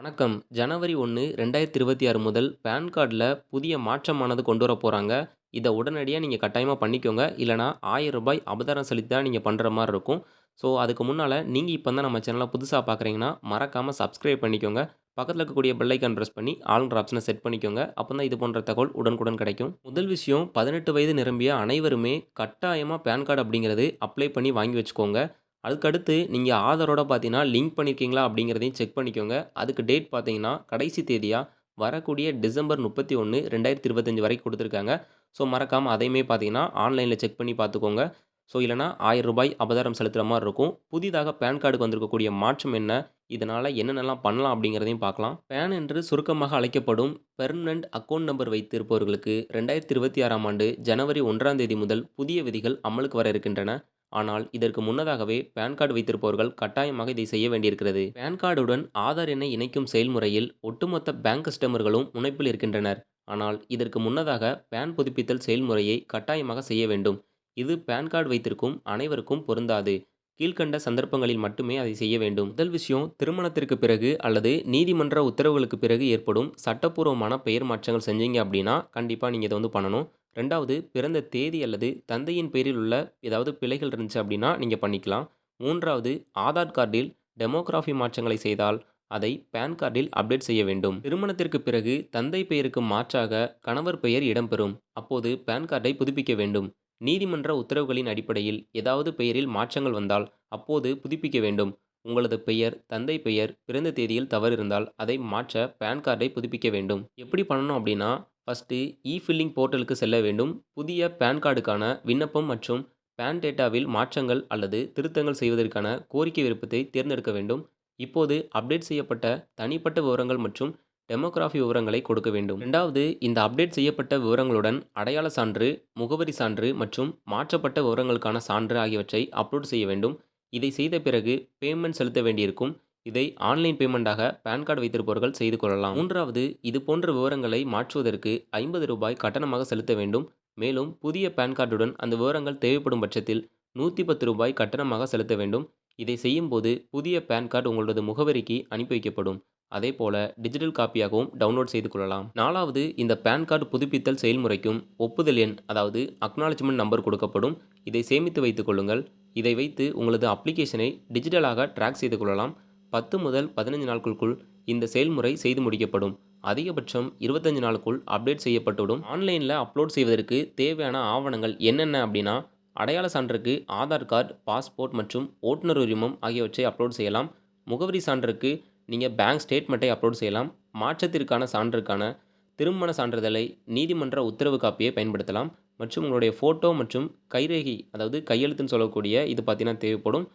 வணக்கம். ஜனவரி 1, 2026 முதல் பான் கார்ட்ல புதிய மாற்றமானது கொண்டு வரப் போறாங்க. இத உடனடியா நீங்க கட்டாயமா பண்ணிக்கோங்க. இல்லன்னா ரூ. 1000 அபதாரம் செலுத்தி தான் நீங்க பண்ற மாரி இருக்கும். ஸோ, அதுக்கு முன்னால நீங்க இப்ப தான் நம்ம சேனல புதுசா பார்க்குறீங்கன்னா, மறக்காம சப்ஸ்கிரைப் பண்ணிக்கோங்க. பக்கத்துல இருக்கக்கூடிய பெல் ஐகான் பிரஸ் பண்ணி ஆல்ன்ற ஆப்ஷன செட் பண்ணிக்கோங்க. அப்பதான் இது போன்ற தகவல் உடனுக்குடன் கிடைக்கும். முதல் விஷயம் 18 வயது நிரம்பிய அனைவருமே கட்டாயமா பான் கார்டு அப்படிங்கிறது அப்ளை பண்ணி வாங்கி வச்சுக்கோங்க. அதுக்கடுத்து நீங்க ஆதாரோட பார்த்தீங்கன்னா, லிங்க் பண்ணியிருக்கீங்களா அப்படிங்கிறதையும் செக் பண்ணிக்கோங்க. அதுக்கு டேட் பார்த்தீங்கன்னா, கடைசி தேதியா வரக்கூடிய டிசம்பர் 31, 2025 வரைக்கும் குடுத்துருக்காங்க. ஸோ, மறக்காம அதையுமே பார்த்தீங்கன்னா, ஆன்லைன்ல செக் பண்ணி பார்த்துக்கோங்க. ஸோ, இல்லன்னா ரூ. 1000 அபதாரம் செலுத்துற மாரி இருக்கும். புதிதாக பான் கார்டுக்கு வந்திருக்கக்கூடிய மாற்றம் என்ன? இதனால என்னென்னலாம் பண்ணலாம் அப்படிங்கிறதையும் பார்க்கலாம். பான் என்று சுருக்கமாக அழைக்கப்படும் பெர்மனன்ட் அக்கவுண்ட் நம்பர் வைத்திருப்பவர்களுக்கு 2026ஆம் ஆண்டு ஜனவரி 1ஆம் தேதி முதல் புதிய விதிகள் அமலுக்கு வர இருக்கின்றன. ஆனால் இதற்கு முன்னதாகவே பான் கார்டு வைத்திருப்பவர்கள் கட்டாயமாக இதை செய்ய வேண்டியிருக்கிறது. பான் கார்டுடன் ஆதார் எண்ணை இணைக்கும் செயல்முறையில் ஒட்டுமொத்த பேங்க் கஸ்டமர்களும் முனைப்பில் இருக்கின்றனர். ஆனால் இதற்கு முன்னதாக பான் புதுப்பித்தல் செயல்முறையை கட்டாயமாக செய்ய வேண்டும். இது பான் கார்டு வைத்திருக்கும் அனைவருக்கும் பொருந்தாது. கீழ்க்கண்ட சந்தர்ப்பங்களில் மட்டுமே அதை செய்ய வேண்டும். முதல் விஷயம், திருமணத்திற்கு பிறகு அல்லது நீதிமன்ற உத்தரவுகளுக்கு பிறகு ஏற்படும் சட்டப்பூர்வமான பெயர் மாற்றங்கள் செஞ்சீங்க அப்படின்னா கண்டிப்பாக நீங்கள் இதை பண்ணணும். 2வது, பிறந்த தேதி அல்லது தந்தையின் பெயரில் உள்ள ஏதாவது பிழைகள் இருந்துச்சு அப்படின்னா நீங்கள் பண்ணிக்கலாம். 3வது, ஆதார் கார்டில் டெமோகிராஃபி மாற்றங்களை செய்தால் அதை பான் கார்டில் அப்டேட் செய்ய வேண்டும். திருமணத்திற்கு பிறகு தந்தை பெயருக்கு மாற்றாக கணவர் பெயர் இடம்பெறும். அப்போது பான் கார்டை புதுப்பிக்க வேண்டும். நீதிமன்ற உத்தரவுகளின் அடிப்படையில் ஏதாவது பெயரில் மாற்றங்கள் வந்தால் அப்போது புதுப்பிக்க வேண்டும். உங்களது பெயர், தந்தை பெயர், பிறந்த தேதியில் தவறு இருந்தால் அதை மாற்ற பான் கார்டை புதுப்பிக்க வேண்டும். எப்படி பண்ணணும் அப்படின்னா, ஃபர்ஸ்ட்டு ஃபில்லிங் போர்ட்டலுக்கு செல்ல வேண்டும். புதிய பான் கார்டுக்கான விண்ணப்பம் மற்றும் பான் டேட்டாவில் மாற்றங்கள் அல்லது திருத்தங்கள் செய்வதற்கான கோரிக்கை விருப்பத்தை தேர்ந்தெடுக்க வேண்டும். இப்போது அப்டேட் செய்யப்பட்ட தனிப்பட்ட விவரங்கள் மற்றும் டெமோகிராஃபி விவரங்களை கொடுக்க வேண்டும். 2வது, இந்த அப்டேட் செய்யப்பட்ட விவரங்களுடன் அடையாள சான்று, முகவரி சான்று மற்றும் மாற்றப்பட்ட விவரங்களுக்கான சான்று ஆகியவற்றை அப்லோட் செய்ய வேண்டும். இதை செய்த பிறகு பேமெண்ட் செலுத்த வேண்டியிருக்கும். இதை ஆன்லைன் பேமெண்டாக பான் கார்டு வைத்திருப்பவர்கள் செய்து கொள்ளலாம். 3வது, இது போன்ற விவரங்களை மாற்றுவதற்கு ரூ. 50 கட்டணமாக செலுத்த வேண்டும். மேலும் புதிய பான் கார்டுடன் அந்த விவரங்கள் தேவைப்படும் பட்சத்தில் ரூ. 110 கட்டணமாக செலுத்த வேண்டும். இதை செய்யும்போது புதிய பான் கார்டு உங்களது முகவரிக்கு அனுப்பி வைக்கப்படும். அதேபோல டிஜிட்டல் காப்பியாகவும் டவுன்லோட் செய்து கொள்ளலாம். 4வது, இந்த பான் கார்டு புதுப்பித்தல் செயல்முறைக்கும் ஒப்புதல் எண், அதாவது அக்னாலஜ்மெண்ட் நம்பர் கொடுக்கப்படும். இதை சேமித்து வைத்துக் கொள்ளுங்கள். இதை வைத்து உங்களது அப்ளிகேஷனை டிஜிட்டலாக ட்ராக் செய்து கொள்ளலாம். 10 முதல் 15 நாட்களுக்குள் இந்த செயல்முறை செய்து முடிக்கப்படும். அதிகபட்சம் 25 நாளுக்குள் அப்டேட் செய்யப்பட்டுவிடும். ஆன்லைனில் அப்லோட் செய்வதற்கு தேவையான ஆவணங்கள் என்னென்ன அப்படின்னா, அடையாள சான்றுக்கு ஆதார் கார்டு, பாஸ்போர்ட் மற்றும் ஓட்டுநர் உரிமம் ஆகியவற்றை அப்லோட் செய்யலாம். முகவரி சான்றுக்கு நீங்கள் பேங்க் ஸ்டேட்மெண்ட்டை அப்லோட் செய்யலாம். மாற்றத்திற்கான சான்றுக்கான திருமண சான்றிதழை, நீதிமன்ற உத்தரவு காப்பியை பயன்படுத்தலாம். மற்றும் உங்களுடைய ஃபோட்டோ மற்றும் கைரேகை, அதாவது கையெழுத்துன்னு சொல்லக்கூடிய இது பார்த்தீங்கன்னா தேவைப்படும்.